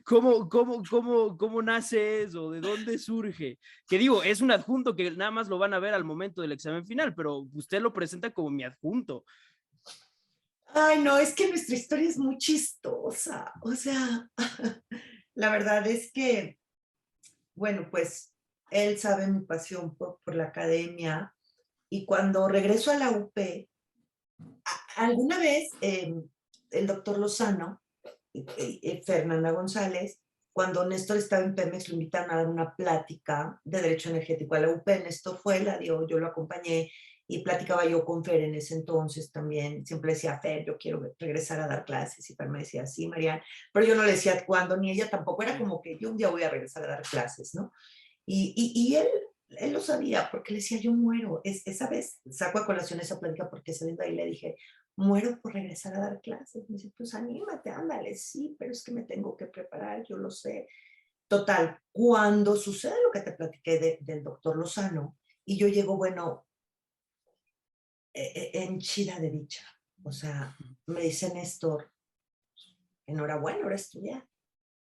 Speaker 1: ¿Cómo nace eso? ¿De dónde surge? Que digo, es un adjunto que nada más lo van a ver al momento del examen final, pero usted lo presenta como mi adjunto.
Speaker 2: Ay, no, es que nuestra historia es muy chistosa. O sea, la verdad es que, bueno, pues él sabe mi pasión por la academia, y cuando regreso a la UP, alguna vez el doctor Lozano, Fernanda González, cuando Néstor estaba en Pemex, lo invitaron a dar una plática de derecho energético a la UP. Néstor fue, la dio, yo lo acompañé, y platicaba yo con Fer en ese entonces también. Siempre decía, Fer, yo quiero regresar a dar clases, y Fer me decía, sí, Mariana, pero yo no le decía cuándo, ni ella tampoco. Era como que yo un día voy a regresar a dar clases, ¿no? Y él lo sabía, porque le decía, yo muero. Esa vez saco a colación esa plática porque saliendo ahí le dije, muero por regresar a dar clases. Me dice, pues anímate, ándale, sí, pero es que me tengo que preparar, yo lo sé. Total, cuando sucede lo que te platiqué del doctor Lozano, y yo llego, bueno, henchida de dicha. O sea, me dice Néstor, enhorabuena, ahora estudiar.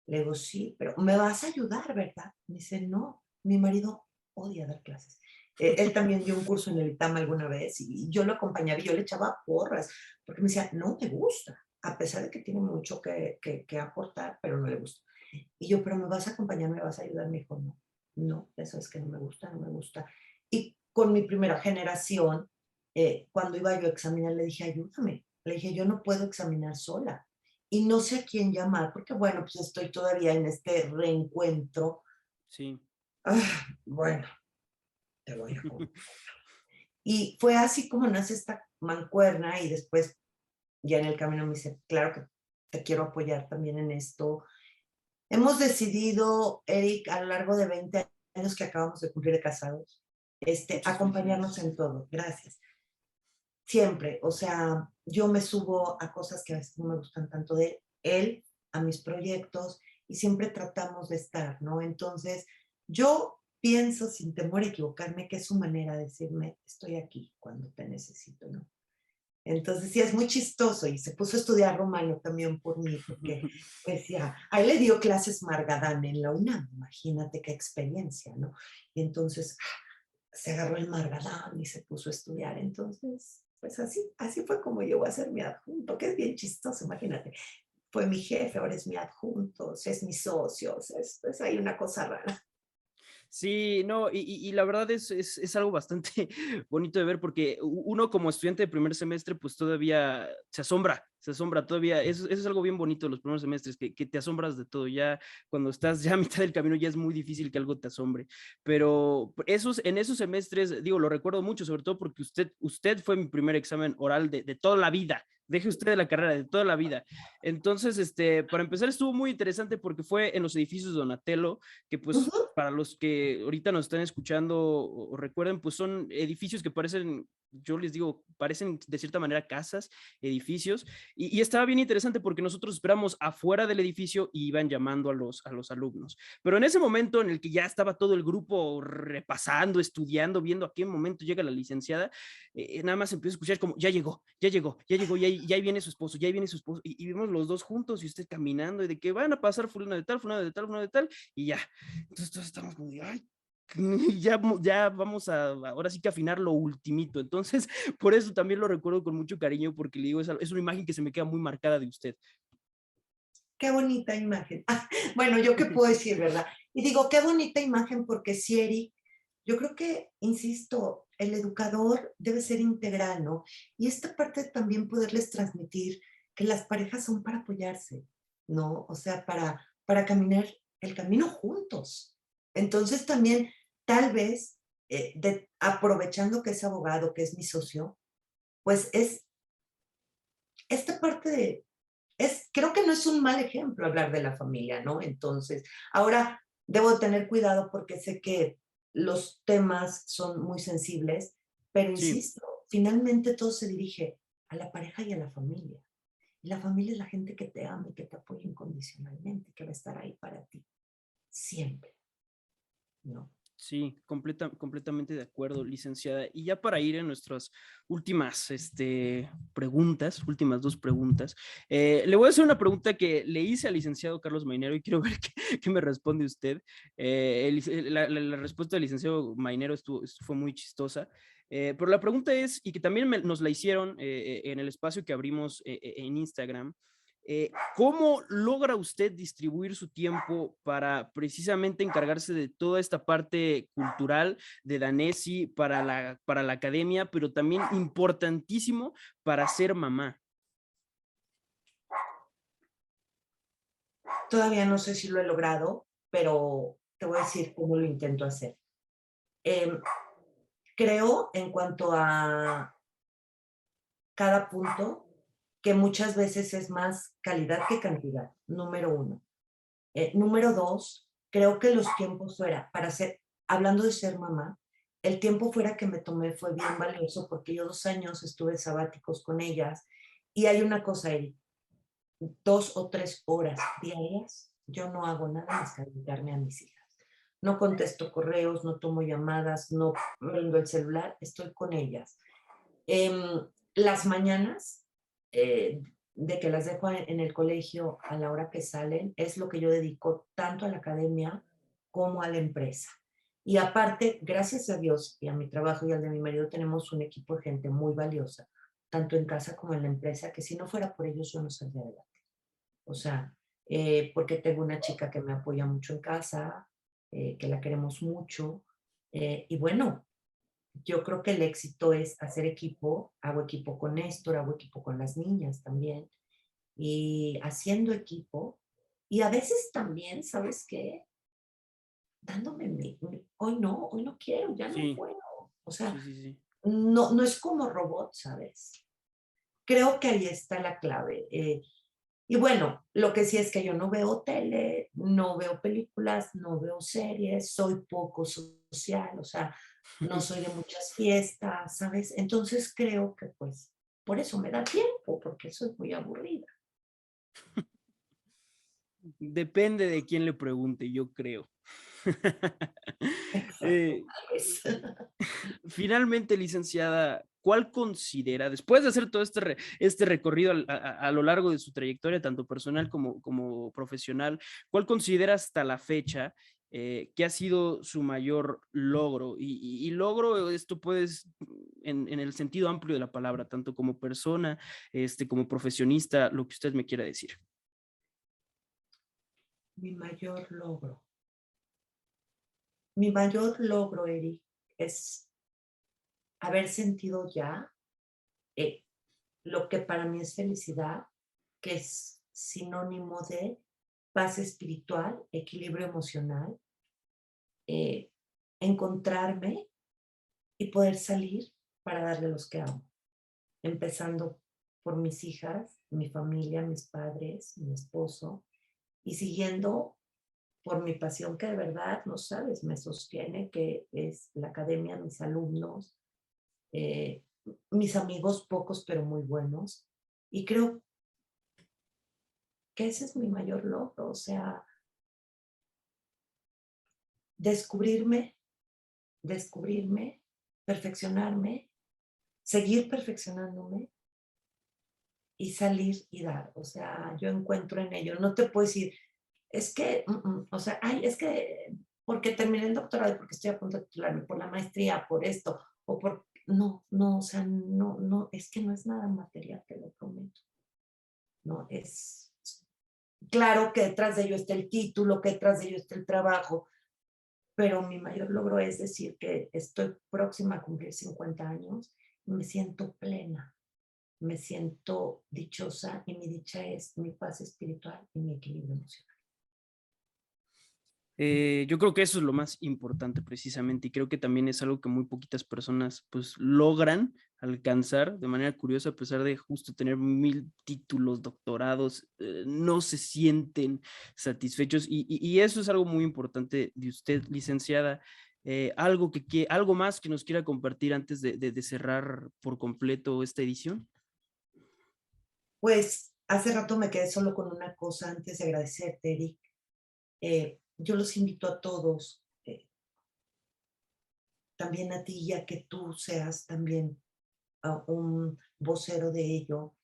Speaker 2: Le digo, sí, pero me vas a ayudar, ¿verdad? Me dice, no, mi marido odia dar clases. Él también dio un curso en el ITAM alguna vez, y yo lo acompañaba y yo le echaba porras, porque me decía, no me gusta, a pesar de que tiene mucho que aportar, pero no le gusta. Y yo, pero me vas a acompañar, me vas a ayudar. Me dijo, no, no, eso es que no me gusta, no me gusta. Y con mi primera generación, cuando iba yo a examinar, le dije, ayúdame. Le dije, yo no puedo examinar sola y no sé a quién llamar, porque bueno, pues estoy todavía en este reencuentro.
Speaker 1: Sí.
Speaker 2: Bueno, te voy a contar. Y fue así como nace esta mancuerna, y después ya en el camino me dice, claro que te quiero apoyar también en esto. Hemos decidido, Eric, a lo largo de 20 años que acabamos de cumplir de casados,
Speaker 1: Muchas
Speaker 2: acompañarnos
Speaker 1: felicidades.
Speaker 2: en todo. Gracias. Siempre, o sea, yo me subo a cosas que a veces no me gustan tanto de él, a mis proyectos, y siempre tratamos de estar, ¿no? Entonces, yo pienso, sin temor a equivocarme, que es su manera de decirme, estoy aquí cuando te necesito, ¿no? Entonces, sí, es muy chistoso, y se puso a estudiar romano también por mí, porque decía, a él le dio clases Margadán en la UNAM, imagínate qué experiencia, ¿no? Y entonces se agarró el Margadán y se puso a estudiar. Entonces, pues así fue como llegó a ser mi adjunto, que es bien chistoso, imagínate. Fue mi jefe, ahora es mi adjunto, es mi socio, o sea, es ahí una cosa rara.
Speaker 1: Sí, no, y la verdad es algo bastante bonito de ver porque uno como estudiante de primer semestre pues todavía se asombra todavía, eso es algo bien bonito de los primeros semestres, que te asombras de todo, ya cuando estás ya a mitad del camino ya es muy difícil que algo te asombre, pero en esos semestres, digo, lo recuerdo mucho, sobre todo porque usted fue mi primer examen oral de toda la vida, deje usted de la carrera, de toda la vida. Entonces, para empezar, estuvo muy interesante porque fue en los edificios Donatello, que pues
Speaker 2: Ujú.
Speaker 1: para los que ahorita nos están escuchando o recuerden, pues son edificios que parecen, yo les digo, parecen de cierta manera casas, edificios, y estaba bien interesante porque nosotros esperamos afuera del edificio y iban llamando a los alumnos. Pero en ese momento en el que ya estaba todo el grupo repasando, estudiando, viendo a qué momento llega la licenciada, nada más empiezo a escuchar como, ya llegó, ya llegó, ya llegó, ya ahí viene su esposo, ya ahí viene su esposo, y vimos los dos juntos y usted caminando y de que van a pasar fulano de tal, fulano de tal, fulano de tal, y ya. Entonces todos estamos como de, ay, ya vamos a ahora sí que afinar lo ultimito. Entonces, por eso también lo recuerdo con mucho cariño, porque le digo, es una imagen que se me queda muy marcada de usted.
Speaker 2: Qué bonita imagen. Bueno, yo qué puedo decir, ¿verdad? Y digo, qué bonita imagen porque si Eric, yo creo que, insisto, el educador debe ser integral, ¿no? Y esta parte también poderles transmitir que las parejas son para apoyarse, ¿no? O sea, para caminar el camino juntos. Entonces también, tal vez, aprovechando que es abogado, que es mi socio, pues es esta parte de, creo que no es un mal ejemplo hablar de la familia, ¿no? Entonces, ahora debo tener cuidado porque sé que los temas son muy sensibles, pero
Speaker 1: Sí,
Speaker 2: insisto, finalmente todo se dirige a la pareja y a la familia. Y la familia es la gente que te ama y que te apoya incondicionalmente, que va a estar ahí para ti, siempre, ¿no?
Speaker 1: sí, completamente de acuerdo, licenciada. Y ya para ir en nuestras últimas preguntas, últimas dos preguntas, le voy a hacer una pregunta que le hice al licenciado Carlos Mainero y quiero ver qué me responde usted. La respuesta del licenciado Mainero fue muy chistosa. Pero la pregunta es, y que también nos la hicieron en el espacio que abrimos en Instagram, ¿cómo logra usted distribuir su tiempo para precisamente encargarse de toda esta parte cultural de Danesi para la academia, pero también importantísimo para ser mamá?
Speaker 2: Todavía no sé si lo he logrado, pero te voy a decir cómo lo intento hacer. Em, Creo en cuanto a cada punto, que muchas veces es más calidad que cantidad, número uno. Número dos, creo que los tiempos fuera, para ser, hablando de ser mamá, el tiempo fuera que me tomé fue bien valioso porque yo 2 años estuve sabáticos con ellas y hay una cosa, Eri, 2 o 3 horas diarias, yo no hago nada más que dedicarme a mis hijas. No contesto correos, no tomo llamadas, no prendo el celular, estoy con ellas. Las mañanas, de que las dejo en el colegio a la hora que salen, es lo que yo dedico tanto a la academia como a la empresa. Y aparte, gracias a Dios y a mi trabajo y al de mi marido, tenemos un equipo de gente muy valiosa, tanto en casa como en la empresa, que si no fuera por ellos yo no saldría adelante. O sea, porque tengo una chica que me apoya mucho en casa, que la queremos mucho. Y bueno, yo creo que el éxito es hacer equipo, hago equipo con Néstor, hago equipo con las niñas también, y haciendo equipo, y a veces también, ¿sabes qué? Dándome, hoy no quiero, ya no
Speaker 1: Sí,
Speaker 2: puedo. O sea,
Speaker 1: sí, sí, sí.
Speaker 2: no, no es como robot, ¿sabes? Creo que ahí está la clave. Y bueno, lo que sí es que yo no veo tele, no veo películas, no veo series, soy poco social, o sea, no soy de muchas fiestas, ¿sabes? Entonces creo que pues por eso me da tiempo, porque soy muy aburrida.
Speaker 1: Depende de quién le pregunte, yo creo.
Speaker 2: Exacto,
Speaker 1: Eh,
Speaker 2: tal vez.
Speaker 1: Finalmente, licenciada, ¿cuál considera, después de hacer todo este recorrido a lo largo de su trayectoria, tanto personal como profesional, cuál considera hasta la fecha que ha sido su mayor logro? Y logro, esto puedes, en el sentido amplio de la palabra, tanto como persona, como profesionista, lo que usted me quiera decir.
Speaker 2: Mi mayor logro. Mi mayor logro, Eric, es haber sentido ya eh, lo que para mí es felicidad, que es sinónimo de paz espiritual, equilibrio emocional, eh, encontrarme y poder salir para darle a los que amo, empezando por mis hijas, mi familia, mis padres, mi esposo, y siguiendo por mi pasión que de verdad, no sabes, me sostiene, que es la academia, mis alumnos, eh, mis amigos, pocos pero muy buenos. Y creo que ese es mi mayor logro, o sea, descubrirme, descubrirme, perfeccionarme, seguir perfeccionándome y salir y dar. O sea, yo encuentro en ello, no te puedo decir, es que, o sea, ay, es que porque terminé el doctorado, porque estoy a punto de titularme, por la maestría, por esto, o por... No, no, o sea, no, no, es que no es nada material, te lo prometo. No, es claro que detrás de ello está el título, que detrás de ello está el trabajo, pero mi mayor logro es decir que estoy próxima a cumplir 50 años y me siento plena, me siento dichosa y mi dicha es mi paz espiritual y mi equilibrio emocional.
Speaker 1: Yo creo que eso es lo más importante precisamente y creo que también es algo que muy poquitas personas pues logran alcanzar de manera curiosa a pesar de justo tener 1000 títulos, doctorados, no se sienten satisfechos y eso es algo muy importante de usted, licenciada. Algo más que nos quiera compartir antes de cerrar por completo esta edición.
Speaker 2: Pues hace rato me quedé solo con una cosa antes de agradecerte, Eric. Yo los invito a todos, también a ti, ya que tú seas también un vocero de ello,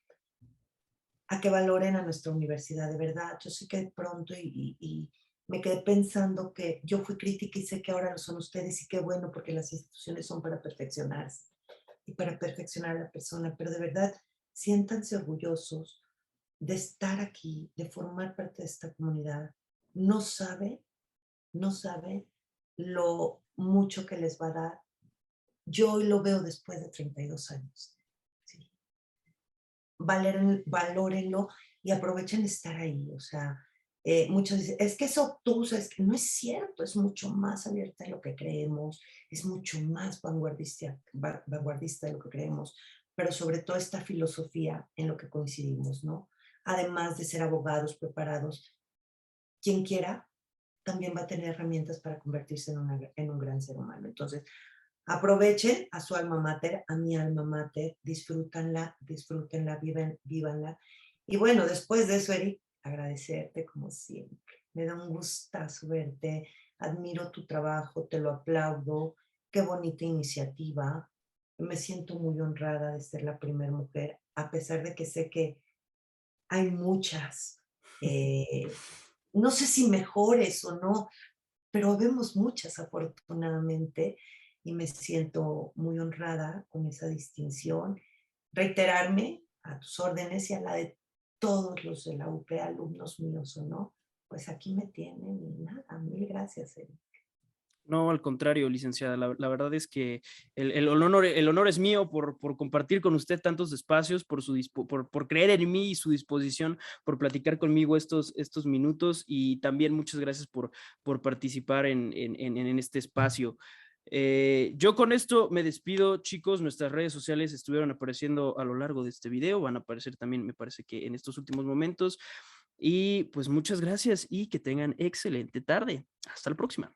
Speaker 2: a que valoren a nuestra universidad, de verdad. Yo sé que de pronto y me quedé pensando que yo fui crítica y sé que ahora lo son ustedes y qué bueno porque las instituciones son para perfeccionarse y para perfeccionar a la persona, pero de verdad siéntanse orgullosos de estar aquí, de formar parte de esta comunidad. No sabe, no sabe lo mucho que les va a dar. Yo hoy lo veo después de 32 años. ¿Sí? Valórenlo y aprovechen de estar ahí. O sea, muchos dicen, es que es obtuso, es que no es cierto, es mucho más abierta de lo que creemos, es mucho más vanguardista de lo que creemos, pero sobre todo esta filosofía en lo que coincidimos, ¿no? Además de ser abogados preparados, quien quiera también va a tener herramientas para convertirse en un gran ser humano. Entonces, aprovechen a su alma mater, a mi alma mater, disfrútenla, disfrútenla, vívanla. Y bueno, después de eso, Eric, agradecerte como siempre. Me da un gustazo verte, admiro tu trabajo, te lo aplaudo, qué bonita iniciativa. Me siento muy honrada de ser la primera mujer, a pesar de que sé que hay muchas, eh, no sé si mejores o no, pero vemos muchas afortunadamente y me siento muy honrada con esa distinción. Reiterarme a tus órdenes y a la de todos los de la UP, alumnos míos o no, pues aquí me tienen y nada, mil gracias, Eric.
Speaker 1: No, al contrario, licenciada. La verdad es que el honor es mío por compartir con usted tantos espacios, por creer en mí y su disposición, por platicar conmigo estos minutos y también muchas gracias por participar en este espacio. Yo con esto me despido, chicos. Nuestras redes sociales estuvieron apareciendo a lo largo de este video, van a aparecer también, me parece que en estos últimos momentos. Y pues muchas gracias y que tengan excelente tarde. Hasta la próxima.